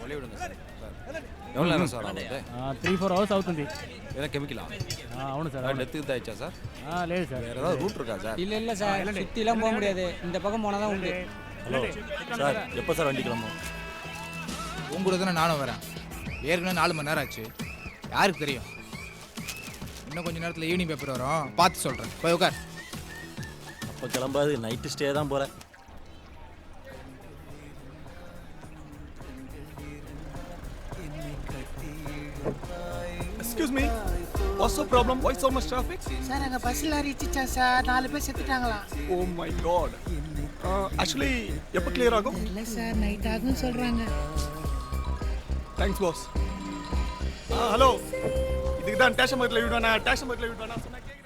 ஒளி விடுங்க సార్ ఎவ்வளவு நேரம் సార్ ఆగుతుంది 3-4 అవర్స్ అవుతుంది. ఏదైనా కెమికలా అవును సార్. டெத்துக்கு தான் ஆயிடுச்சா சார்? లేదు సార్. வேற ஏதாவது ரூட் இருக்கா சார்? இல்ல சார், சுத்திலாம் போக முடியாது, இந்த பக்கம் போனா தான் உண்டு. ஹலோ சார், எப்போ சார் வண்டி கிளம்பும்? உங்களோட தானே நானும் வரேன். ஏற்கனவே 4 மணி நேரம் ஆச்சு. யாருக்கு தெரியும்? இன்னும் கொஞ்சம் நேரத்தில் ஈவினிங் பேப்பர் வரும், பார்த்து சொல்கிறேன். போய் உட்கார். அப்போ கிளம்பாது, நைட்டு ஸ்டே தான் போகிறேன். Excuse me, what's the problem? Why so much traffic? Sir அங்கே பஸ்ஸில் அரிச்சிச்சா சார், 4 பேர் செத்துட்டாங்களாம். Oh my god. Actually, எப்போ clear ஆகும்? இல்லை சார், நைட் ஆகும்னு சொல்கிறாங்க. Thanks boss. ஹலோ, இதுக்கு தான் டேஷன் பக்கத்தில் விடுவானா சொன்னா கேட்குறேன்.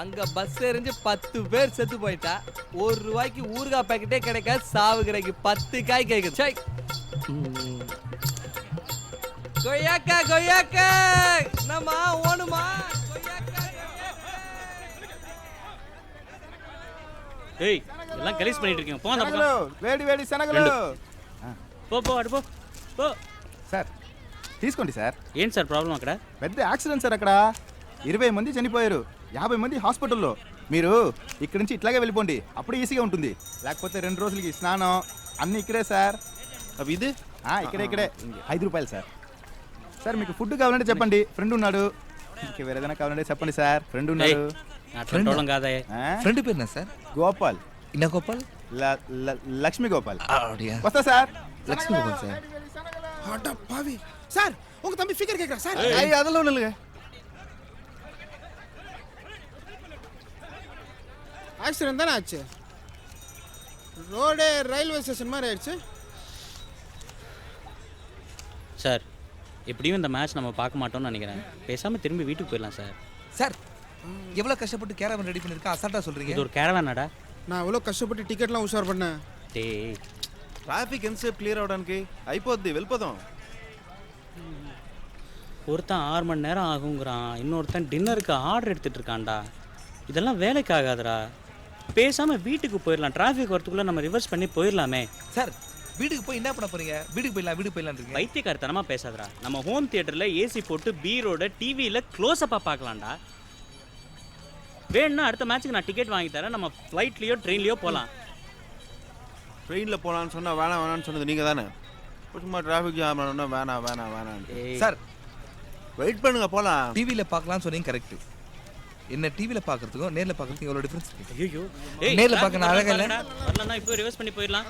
அங்க பஸ் எரிஞ்சு 10 பேர் செத்து போயிட்டா, ₹1 ஊறுகாய் பாக்கெட்டே கிடைக்காது, சாவுகிறக்கு 10 காய் கேக்குது. சை கொய்யாக்கா நம்ம ஓணுமா? ஏய், எல்லாம் கலீஸ் பண்ணிட்டு இருக்கீங்க. போ அந்த பக்கம். వేడి శనగలు. పో అటు పో. సార్ తీసుకోండి సార్. ఏంటి సార్ ప్రాబ్లం అక్కడ? పెద్ద యాక్సిడెంట్ సార్. అక్కడ 20 మంది చనిపోయారు, 50 మంది హాస్పిటల్లో. మీరు ఇక్కడి నుంచి ఇట్లాగే వెళ్ళిపోండి, అప్పుడు ఈజీగా ఉంటుంది. లేకపోతే 2 రోజులకి స్నానం అన్నీ ఇక్కడే సార్. అవి ఇది ఇక్కడే ₹5 సార్. సార్ మీకు ఫుడ్ కావాలంటే చెప్పండి, ఫ్రెండ్ ఉన్నాడు. ఇంకా వేరే ఏదైనా కావాలంటే చెప్పండి సార్, ఫ్రెండ్ ఉన్నాడు. ఫ్రెండ్ కాదే. ஃப்ரெண்டு பேர் என்ன சார்? గోపాల్. என்ன கோபால்? లక్ష్మీ గోపాల్. அப்படியா? వస్తా సార్. லக்ஷ்மி கோபால் சார். அட பாவி சார், உங்கள் தம்பி ஃபிகர் கேட்குறா சார். அதெல்லாம் ஒன்றும் இல்லைங்க. ஆக்சிடென்ட் தானே ஆச்சு? ரோடே ரயில்வே ஸ்டேஷன் மாதிரி ஆயிடுச்சு சார். எப்படியும் இந்த மேட்ச் நம்ம பார்க்க மாட்டோம்னு நினைக்கிறேன். பேசாமல் திரும்பி வீட்டுக்கு போயிடலாம் சார். சார், எவ்வளோ கஷ்டப்பட்டு கேரவன் ரெடி பண்ணியிருக்கா, அசால்ட்டாக சொல்கிறீங்க. இது ஒரு கேரவானாடா? நான் எவ்வளோ கஷ்டப்பட்டு டிக்கெட்லாம் உஷார் பண்ணேன். டேய், ట్రాఫిక్ ఎంతసేపు క్లియర్ అవడానికి అయిపోద్ది, వెళ్ళిపోదాం. ஒருத்தன் 6 மணி நேரம் ஆகுங்கிறான், இன்னொருத்தன் டின்னருக்கு ஆர்டர் எடுத்துகிட்டு இருக்கான்டா. இதெல்லாம் வேலைக்கு ஆகாதுடா. பேசாமல் வீட்டுக்கு போயிடலாம். டிராஃபிக் வரத்துக்குள்ளே நம்ம ரிவர்ஸ் பண்ணி போயிடலாமே. சார், வீட்டுக்கு போய் என்ன பண்ண போறீங்க? வீட்டுக்கு போயிடலாம் இருக்கீங்க. பைத்தியக்காரத்தனமாக பேசாதடா. நம்ம ஹோம் தியேட்டரில் ஏசி போட்டு பீரோட டிவியில் க்ளோஸ்அப்பாக பார்க்கலாம்டா. வேணும்னா அடுத்த மேட்ச்சுக்கு நான் டிக்கெட் வாங்கி தரேன். நம்ம ஃப்ளைட்லேயோ ட்ரெயின்லேயோ போகலாம். ட்ரெயினில் போகலான்னு சொன்னால் வேணாம்னு சொன்னது நீங்கள் தானே. சும்மா டிராஃபிக் ஜாம் ஆனோன்னா வேணாம். சார், வெயிட் பண்ணுங்க, போகலாம். டிவியில் பார்க்கலாம்னு சொன்னீங்க, கரெக்ட். என்ன டிவியில் பார்க்கறதுக்கும் நேரில் பார்க்கறதுக்கும் எவ்வளோ டிஃப்ரென்ஸ் இருக்கு? ஐயோ, நேரில் பார்க்க நான் அழகா இல்லை. வரலன்னா இப்போ ரிவர்ஸ் பண்ணி போயிடலாம்.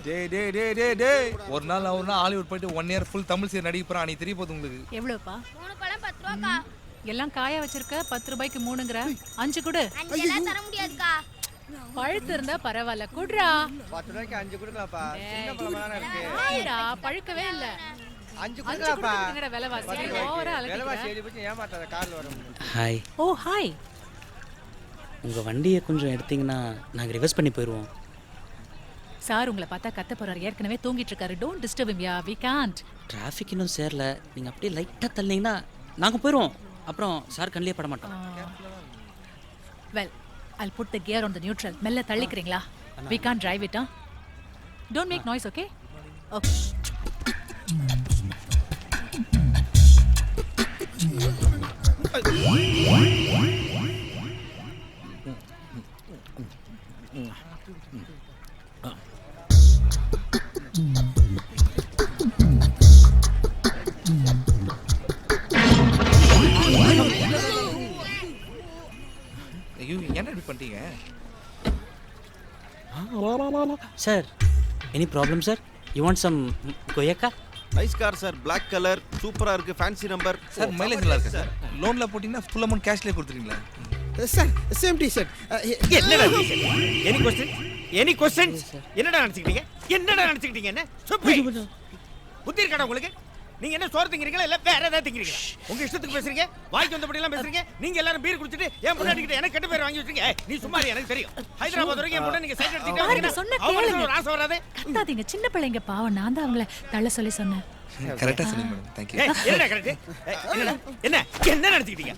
டேய், ஒரு நாள் ஹாலிவுட் போயிட்டு 1 இயர் ஃபுல் தமிழ் சீரியல் நடிக்க போகிறேன். அன்னைக்கு தெரிய போகுது உங்களுக்கு. எவ்வளோப்பா? 3 பழம் 10 ரூபாக்கா. எல்லாம் காய வச்சிருக்க, 10 ரூபாய்க்கு 3ங்கற. 5 கொடு. 5 எல்லாம் தர முடியாதுக்கா. பழுத்து இருந்தா பரவாயில்ல, குடுறா. 10 ரூபாய்க்கு 5 கொடுங்கப்பா. சின்ன பழமா தானே இருக்கு. ஆயிடா, பழுக்கவே இல்ல. 5 கொடுங்கப்பா. என்னடா விலைவாசி? ஓவரா அலக்கிற. விலைவாசி ஏறி போச்சு, ஏமாத்தாத. கார்ல வரும். ஹாய். ஓ ஹாய். உங்கள் வண்டியை கொஞ்சம் எடுத்தீங்கன்னா நாங்கள் ரிவர்ஸ் பண்ணி போயிடுவோம். சார் உங்களை பார்த்தா கத்த போறாரு. ஏற்கனவே தூங்கிட்டு இருக்காரு. Don't disturb him. Yeah, we can't. Traffic இன்னும் சேரல. நீங்கள் அப்படியே லைட்டாக தள்ளினீங்கன்னா நாங்கள் போயிடுவோம். அப்புறம் சார் கண்ணிலே பட மாட்டோம். Well, I'll put the gear on the neutral. மெல்ல தள்ளிக்கிறீங்களா? We can't drive it, huh? Don't make noise, okay? Okay. ஐயோ, என்ன இப்படி பண்ணிட்டீங்க? Sir, any problem sir? You want some கொய்யாக்கா? Nice car sir, black colour, சூப்பராக இருக்குது, ஃபேன்சி நம்பர். சார், மைலேஜ் நல்லா இருக்கு சார். லோனில் போட்டிங்கன்னா ஃபுல் அமௌண்ட் கேஷ்லேயே கொடுத்துருங்களா? Sir, same T-shirt. என்னடா எனி क्वेश्चंस? என்னடா நினைச்சிட்டீங்க? என்ன புத்தி இருக்கடா உங்களுக்கு? நீங்க என்ன சோறு திங்கறீங்களா இல்ல வேற ஏதாவது திங்கறீங்களா? உங்க இஷ்டத்துக்கு பேசுறீங்க, வாய்க்கு வந்தபடி எல்லாம் பேசுறீங்க. நீங்க எல்லாரும் பீர் குடிச்சிட்டு ஏன் முன்னாடி கிட்ட எனக்கு கெட்ட பேர் வாங்கி வச்சிருக்கீங்க. நீ சும்மா இரு, எனக்கு தெரியும். ஹைதராபாத் வரைக்கும் என் முன்னாடி நீங்க சைட் பாருங்க, சொன்ன கேளுங்க. ஒரு ஆசை வராதே. கத்தாதீங்க, சின்ன பிள்ளைங்க பாவம். நான் தான் அவங்கள தள்ள சொல்லி சொன்னேன். கரெக்டாக சொன்னீங்க மேடம் தேங்க்யூ. என்னடா கரெக்ட்? என்ன என்ன நினைச்சுக்கிட்டீங்க?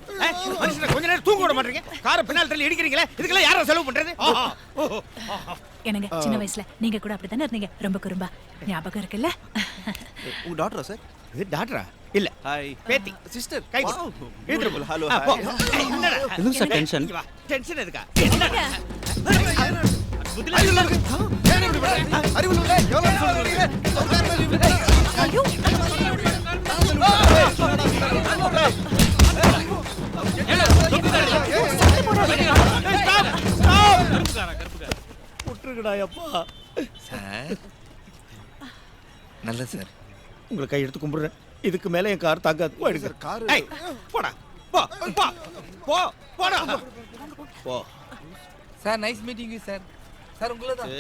மனுஷனை கொஞ்ச நேரம் தூங்க விட மாட்டீங்க. காரை பின்னால் தள்ளி இடிக்கிறீங்களே, இதுக்கெல்லாம் யாரா செலவு பண்றது? எனக்கு சின்ன வயசுல நீங்க கூட அப்படித்தானே இருந்தீங்க, ரொம்ப குறும்பா. ஞாபகம் இருக்குல்ல? உங்க டாக்டரா சார்? இது டாக்டரா? இல்ல, ஹாய் பேத்தி. சிஸ்டர். கை ஹலோ ஹலோ. என்னடா? எதுக்கு சார் டென்ஷன்? இங்க வா. டென்ஷன் எதுக்கா? என்னடா? புத்தில இருக்கு. ஐயோ விட்டுருக்கடா அப்பா. சார் நல்லது சார். உங்களை கை எடுத்து கும்பிடுறேன். இதுக்கு மேல என் கார் தாங்காது. போயிடு சார். ஏய், போடா. போ போ போ போடா. போ. Sir nice meeting you sir. Sir உங்களை தான்.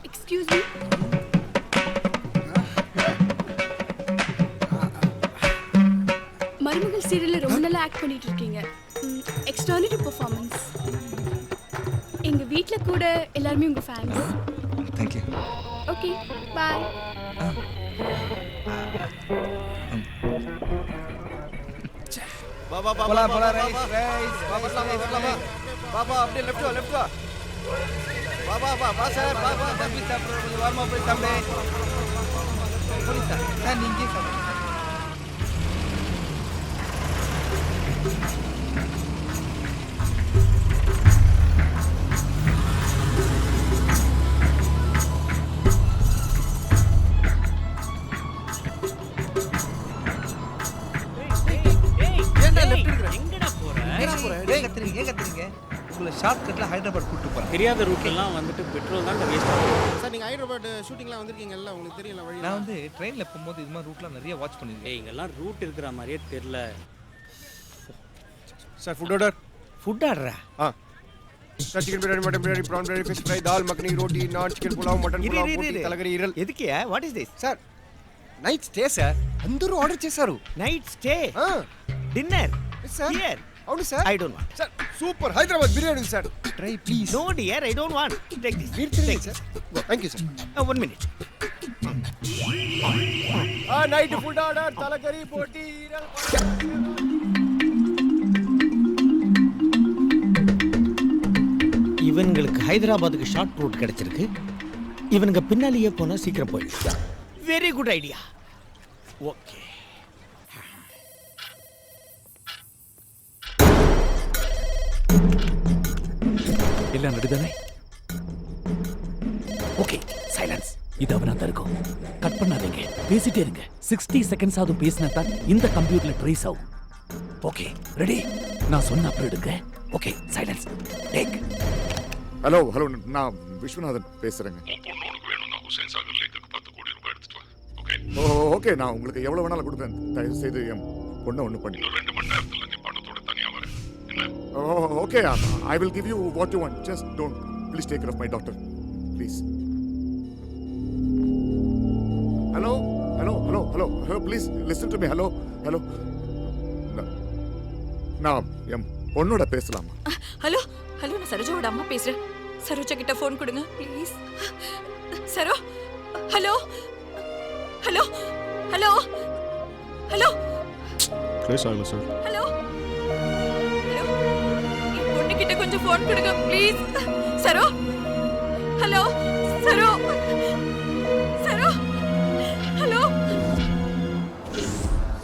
Excuse me. மருமகள் சீரியல்ல ரொம்ப நல்லா ஆக்ட் பண்ணிட்டு இருக்கீங்க. Extraordinary performance. எங்க வீட்ல கூட எல்லாரும் உங்க ஃபேன்ஸ். தேங்க்யூ. Okay bye. வா வா வா. போலாம் ரைஸ் ரைஸ். வா வரலாமா? வா அப்படியே லெஃப்ட் வா. வா சார். வா தம்பி சாப்பிடுற கொஞ்சம் வார்மா போய் சாப்பிடு. சார் நீங்க சாப்பிடுங்க. ஏன் கத்துறீங்க? உங்களை ஷார்ட் கட்ல ஹைதராபாத் கூட்டு போறேன். தெரியாத ரூட்லாம் வந்துட்டு பெட்ரோல் தான் வேஸ்ட் ஆகும். சார் நீங்கள் ஹைதராபாத் ஷூட்டிங்லாம் வந்திருக்கீங்கல்ல, உங்களுக்கு தெரியல வழி. நான் வந்து ட்ரெயின்ல போகும்போது இது மாதிரி ரூட்லாம் நிறைய வாட்ச் பண்ணிருக்கேன். ஏய் இங்கெல்லாம் ரூட் இருக்கிற மாதிரியே தெரியல. Sir food order. ஃபுட் ஆர்டரா? Sir chicken biryani, mutton biryani, prawn biryani, fish fry, dal makhani, roti, naan, chicken pulao, mutton pulao, boti, తలకరి, ఇరల్. ఎదికియా? What is this? Sir night stay sir. అందరూ ఆర్డర్ చేశారు. Night stay, dinner sir. Here. అవును sir. I don't want. Sir super Hyderabad biryani sir. Try please. No dear, I don't want. Take this. మీరు తినండి sir. Thank you sir. 1 minute. Night food order తలకరి, పోటీ, ఇరల్. இவங்களுக்கு ஹைதராபாத்துக்கு short route கிடைச்சிருக்கு. இவனுங்க பின்னாலேயே போனா சீக்கிரம் போயிடலாம். Very good idea. ஓகே. எல்லாம் ரெடிதானே? Okay silence. இது அவனா தான் இருக்கும். கட் பண்ணாதீங்க, பேசிட்டே இருங்க. 60 செகண்ட்ஸ் ஆகும் பேசினா தான் இந்த கம்ப்யூட்டர்ல ட்ரேஸ் ஆகும். Okay ready? நான் சொன்ன அப்புறம் எடுங்க. Okay silence. டேக். ஹலோ நான் விஸ்வநாதன் பேசுறேங்க. ஓகே நான் உங்களுக்கு எவ்வளவு வேணாலும் கொடுப்பேன். தயவு செய்து என் பொண்ணை ஒன்று பண்ணி 2 மணி நேரத்தில் நீ பணத்தோட தனியாக வரேன். Okay I will give you what you want. Just don't please take care of my doctor please. Hello please listen to me. Hello நான் என் பொண்ணோட பேசலாமா? ஹலோ நான் சரோஜாவோட அம்மா பேசுறேன். சரோஜா கிட்ட ஃபோன் கொடுங்க ப்ளீஸ். சரோ ஹலோ ப்ளீஸ் ஆகல சார். ஹலோ என் பொண்ணு கிட்ட கொஞ்சம் ஃபோன் கொடுங்க please. Saro hello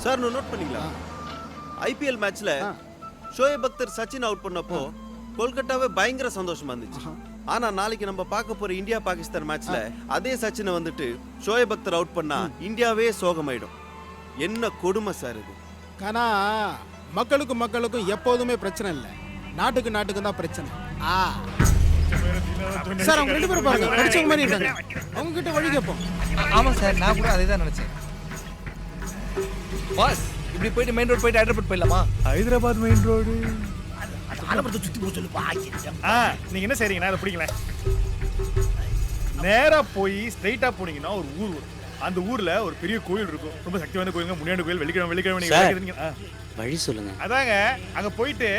sir note பண்ணீங்களா? ஐபிஎல் மேட்ச்ல ஷோயப் அக்தர் சச்சின் அவுட் பண்ணப்போ கொல்கட்டாவே பயங்கர சந்தோஷமா இருந்துச்சு. ஆனா நாளைக்கு நம்ம பார்க்க போற இந்தியா பாகிஸ்தான் மேட்ச்ல அதே சச்சினை வந்துட்டு ஷோயப் அக்தர் அவுட் பண்ணா இந்தியாவே சோகமாயிடும். என்ன கொடுமை சார் இது. ஆனா மக்களுக்கும் எப்போதுமே பிரச்சனை இல்லை, நாட்டுக்கு தான் பிரச்சனை. சார் அவங்க 2 பேரும் பாருங்க, படிச்சவங்க மாதிரி இருக்காங்க. அவங்க கிட்ட வழி கேட்போம். ஆமா சார் நான் கூட அதே தான் நினைச்சேன். பாஸ் இப்படி போயிட்டு மெயின் ரோட் போயிட்டு ஹைதராபாத் போயிடலாமா? ஹைதராபாத் மெயின் ரோடு ஆலமரத்தை சுத்தி போக சொல்லுப்பா. நீங்க என்ன செய்றீங்க? நான் பிடிக்கல. நேரா போய் ஸ்ட்ரைட்டா போனீங்கன்னா ஒரு ஊர் வரும். அந்த ஊர்ல ஒரு பெரிய கோயில் இருக்கும். ரொம்ப சக்தி வாய்ந்த கோயிலுங்க. முனியாண்டி கோயில், வெள்ளிக்கிழமை நீங்க சார், கேக்குறீங்க. வழி சொல்லுங்க. அதாங்க அங்க போயிட்டு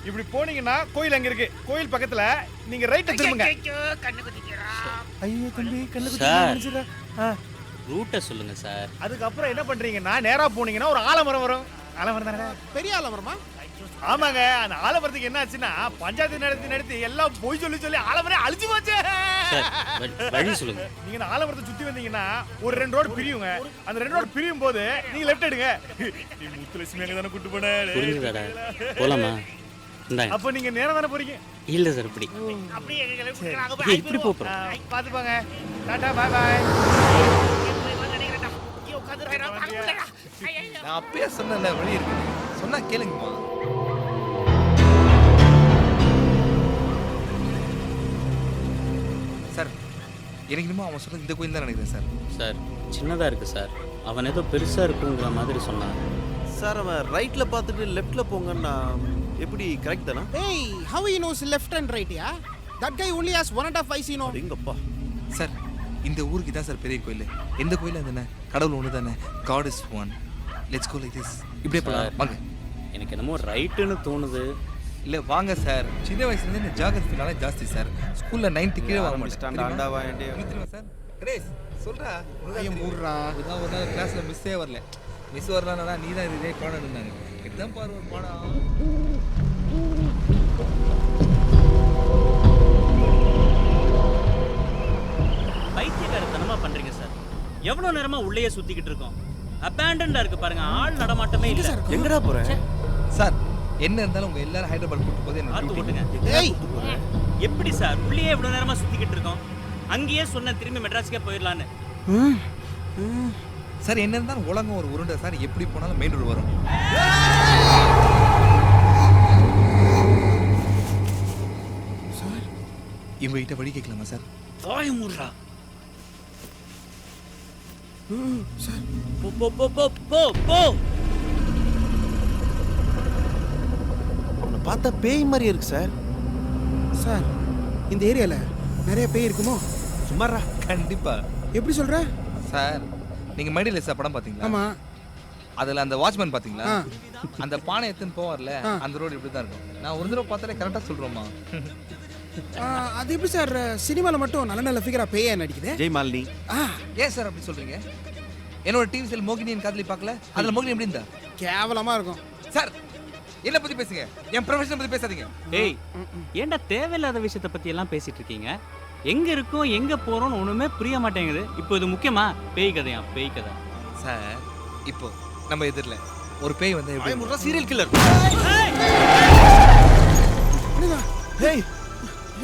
இப்படி போனீங்கன்னா கோயில் அங்க இருக்கு. கோயில் பக்கத்துல நீங்க ரைட் திரும்புங்க. ஐயோ தம்பி கண்ணு குத்திடுறா. ரூட்டை சொல்லுங்க சார். அதுக்கு அப்புறம் என்ன பண்றீங்கன்னா நேரா போனீங்கன்னா ஒரு ஆலமரம் வரும். ஆலமரம் தானே? பெரிய ஆலமரமா? ஆமாங்க. அந்த ஆலமரத்துக்கு என்ன ஆச்சுன்னா பஞ்சாயத்து நடத்தி எல்லாம் போய் சொல்லி ஆலமரம் அழிஞ்சு போச்சு. வழி சொல்லுங்க. நீங்க இந்த ஆலமரத்தை சுத்தி வந்தீங்கன்னா ஒரு 2 ரோடு பிரியுங்க. அந்த 2 ரோடு பிரியும் போது நீங்க லெஃப்ட் எடுங்க. நீ முத்துலட்சுமி அங்க தானே கூட்டு போன. புரிஞ்சுதாடா? போலாமா? இந்தாங்க. அப்ப நீங்க நேரா தானே போறீங்க? இல்ல சார், இப்படி அப்படியே இப்படி போறோம். பாத்துப்பாங்க. Tata bye bye. நான் அப்பயே சொன்னேன்ல வழி இருக்கு. சொன்னா கேளுங்கம்மா. சார் எனக்கு இன்னும் அவன் சொல்றது இந்த கோயில் தான் நினைக்கிறேன் சார். சார் சின்னதா இருக்கு சார். அவன் ஏதோ பெருசா இருக்குங்கிற மாதிரி சொன்னான் சார். அவன் ரைட்ல பார்த்துட்டு லெஃப்ட்ல போங்கன்னா எப்படி கரெக்ட் தானா? ஏய், how he knows left and right, yeah? That guy only has 1.5 eyes, you know. எங்கப்பா சார் இந்த ஊருக்கு தான் சார் பெரிய கோயில். எந்த கோயில் தானே? கடவுள் ஒன்று தானே? God is one. Let's go like this. இப்படியே போலாம் வாங்க. எனக்கு என்னமோ ரைட்டுன்னு தோணுது. இல்லை வாங்க சார். சின்ன வயசுலேருந்து இந்த ஜாகிரபினால ஜாஸ்தி சார். ஸ்கூலில் 9th கீழே வாங்க மாட்டேன். ஆண்டாவா வேண்டிய சார் கிரேஸ் சொல்கிறா ஊர்ரா. இதுதான் ஒரு நாள் கிளாஸில் மிஸ்ஸே வரல. மிஸ் வரலான்னா நீ தான் இதே பாடம் இருந்தாங்க. இதுதான் பாரு ஒரு பாடம். பைத்தியக்காரத்தனமா பண்றீங்க சார். எவ்வளவு நேரமா உள்ளேயே சுத்திக்கிட்டு இருக்கோம். அபேண்டன்டா இருக்கு பாருங்க. ஆள் நடமாட்டமே இல்ல. எங்கடா போற? சார் என்ன இருந்தாலும் உங்க எல்லாரும் ஹைதராபாத் கூட்டு போது என்ன ஆத்து டியூட்டி. போட்டுங்க. ஏய், எப்படி சார் உள்ளேயே இவ்வளவு நேரமா சுத்திக்கிட்டு இருக்கோம்? அங்கேயே சொன்ன திரும்பி மெட்ராஸ்க்கே போயிடலான்னு. சார் என்ன இருந்தாலும் உலகம் ஒரு உருண்டை சார். எப்படி போனாலும் மெயின் ரோடு வரும். சார் இவங்ககிட்ட வழி கேட்கலாமா சார்? வாய மூடுறா. சார் போ போ போ போ போ போ. அவனை பார்த்தா பேய் மாதிரி இருக்கு சார். சார், இந்த ஏரியால நிறைய பேய் இருக்குமோ? சும்மாரா. கண்டிப்பா. எப்படி சொல்ற? சார் நீங்க மைடிலேசா படம் பாத்தீங்களா? ஆமா. அதுல அந்த வாட்ச்மேன் பாத்தீங்களா? ஆ. அந்த பானை எடுத்துன்னு போவார்ல, ஆ. அந்த ரோடு இப்படி தான் இருக்கும். நான் ஒரு தடவை பார்த்தாலே கரெக்டா சொல்றோமா? அது எப்படி சார் சினிமால மட்டும் நல்ல நல்ல ஃபிகரா பேயா நடிக்குது? ஜெய் மாலினி. ஏன் சார் அப்படி சொல்றீங்க? என்னோட டிவி செல் மோகினியின் காதலி பார்க்கல? அதுல மோகினி எப்படி இருந்தா? கேவலமா இருக்கும். சார் என்ன பத்தி பேசுங்க, என் ப்ரொஃபஷன் பத்தி பேசாதீங்க. ஏய், ஏன்டா தேவையில்லாத விஷயத்தை பத்தி எல்லாம் பேசிட்டு இருக்கீங்க? எங்க இருக்கோம் எங்க போறோம்னு ஒண்ணுமே புரிய மாட்டேங்குது. இப்போ இது முக்கியமா? பேய் கதையா? பேய் கதை சார் இப்போ நம்ம எதிரில ஒரு பேய் வந்து எப்படி சீரியல் கில்லர். என்னடா? ஏய்,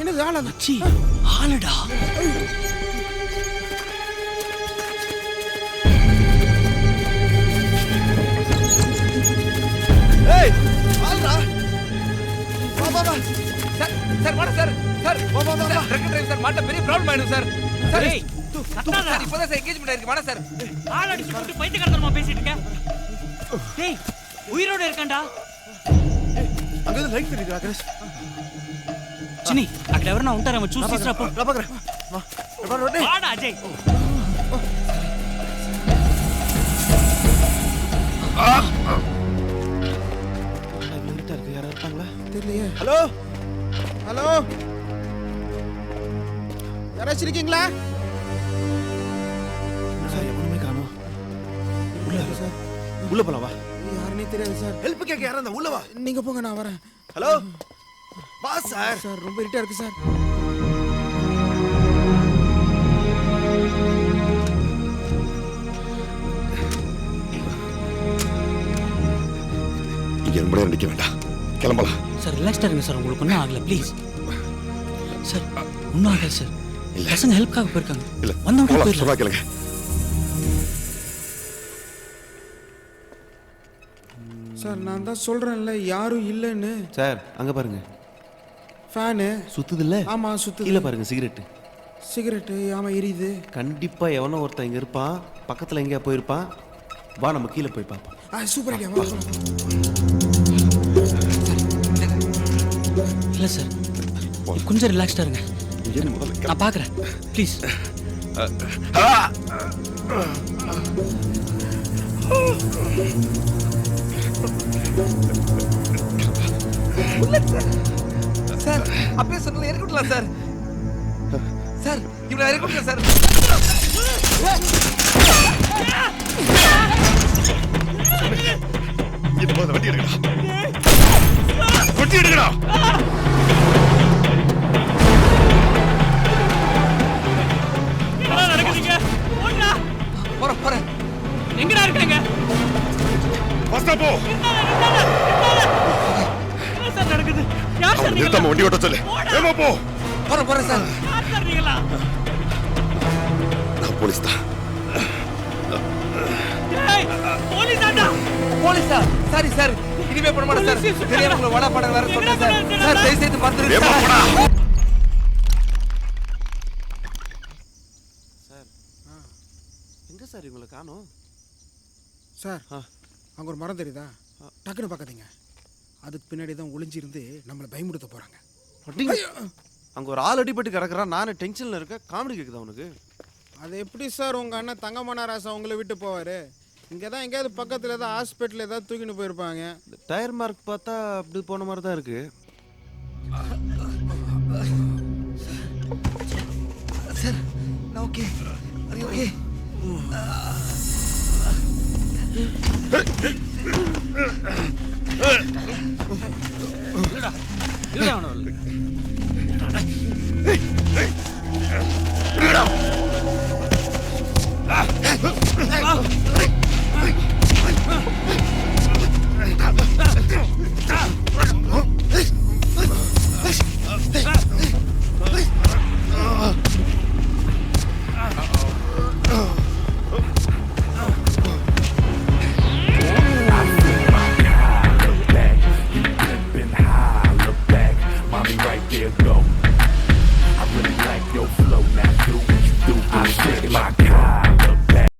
என்னது ஆளா? மச்சி, ஆளடா. ஏய், ஆல்ரா. வா வா வா. சார் சார் வாடா சார். சார் வா வா வா. ட்ரக் டிரைவர் சார் மாட்ட பெரிய ப்ராப்ளம் ஆயிடும் சார். சார் ஏய், கத்தாத. சார் இப்போதான் சார் என்கேஜ்மென்ட் ஆயிருக்கு. வாடா சார். ஆள் அடிச்சு போட்டு பைத்தியக்காரத்தனமா பேசிட்டு இருக்க. டேய், உயிரோட இருக்கான்டா. அங்க இருந்து லைட் தெரியுதா கிரேஸ்? சினி, అక్కడ ఎవరన్నా ఉంటారేమో చూసి తీసురా పో. நான் பாக்குறேன். வா. வா ரோட்டே. வாடா அஜய். வீட்டா இருக்கு. யாரா இருப்பாங்களா? தெரியலையே. ஹலோ. ஹலோ, யாராச்சும் இருக்கீங்களா? சார் ஒண்ணுமே காணோம். உள்ள சார். உள்ள போலாம் வா. யாருன்னே தெரியாது சார். ஹெல்ப் கேட்க யாரா இருந்தா உள்ள வா. நீங்க போங்க, நான் வரேன். ஹலோ. வா சார். சார் ரொம்ப இருட்டா இருக்கு சார். இங்க ரொம்ப நேரம் நிக்க வேண்டாம், கிளம்பலாம். சார் ரிலாக்ஸ்டா இருங்க சார். உங்களுக்கு ஒன்றும் ஆகல ப்ளீஸ். சார் ஒன்றும் ஆகல சார். பசங்க ஹெல்ப்காக போயிருக்காங்க. இல்ல வந்தவங்க போலாம், போயிடலாம். சொன்னா கேளுங்க. சார் நான் தான் சொல்றேன்ல யாரும் இல்லைன்னு. சார் அங்க பாருங்க. ஃபேனு சுத்துது இல்ல? ஆமா சுத்துது. கீழே பாருங்க சிகரெட். சிகரெட்டு ஆமா எரியுது. கண்டிப்பா எவனோ ஒருத்தன் இங்க இருப்பான். பக்கத்துல எங்கேயா போயிருப்பான். வா நம்ம கீழே போய் பார்ப்போம். Super idea. வா. இல்லை சார், கொஞ்சம் ரிலாக்ஸ்டா இருங்க. இரு முதல்ல நான் பார்க்குறேன் ப்ளீஸ். சார் அப்பயே சொன்னல இறக்கி விடலாம் சார். சார் இவனை இறக்கி விடலாம் சார். இப்போ வண்டி எடுக்கடா. வண்டி எடுக்கடா. என்ன நடக்குதுங்க? ஓடுடா. போறேன். எங்கடா இருக்கீங்க? ஃபர்ஸ்ட் போ. என்ன சார் நடக்குது? யார் சார் நீங்க? நிறுத்தாம வண்டி ஓட்ட சொல்லு. ஏமா போ. போறேன் சார். யார் சார் நீங்களா? நான் போலீஸ் தான். ஏய் போலீஸாடா. போலீஸா? Sorry sir. இனிமே பண்ண மாட்டேன் சார். தெரியாம உங்களை வடா படம் வேற சொல்றேன் சார். சார் தயவு செய்து மறந்துடுங்க ஏமா சார். போடா. சார் எங்க சார் இவங்களை காணோம்? சார் அங்கே ஒரு மரம் தெரியுதா? டக்குன்னு பார்க்காதீங்க. அதுக்கு பின்னாடி தான் ஒளிஞ்சிருந்து நம்மளை பயமுடுத்த போகிறாங்க. அங்க ஒரு ஆள் அடிபட்டு கிடக்குறான். நானே டென்ஷன்ல இருக்க. காமெடி கேக்குதா உனக்கு? அது எப்படி சார் உங்கள் அண்ணன் தங்கமான ராசா உங்களை விட்டு போவார்? இங்கே தான் எங்கேயாவது பக்கத்தில் ஏதாவது ஹாஸ்பிட்டல் ஏதாவது தூக்கின்னு போயிருப்பாங்க. டயர் மார்க் பார்த்தா அப்படி போன மாதிரி தான் இருக்கு. சார் நான் ஓகே. அது ஓகே. இல்லடா அவனோட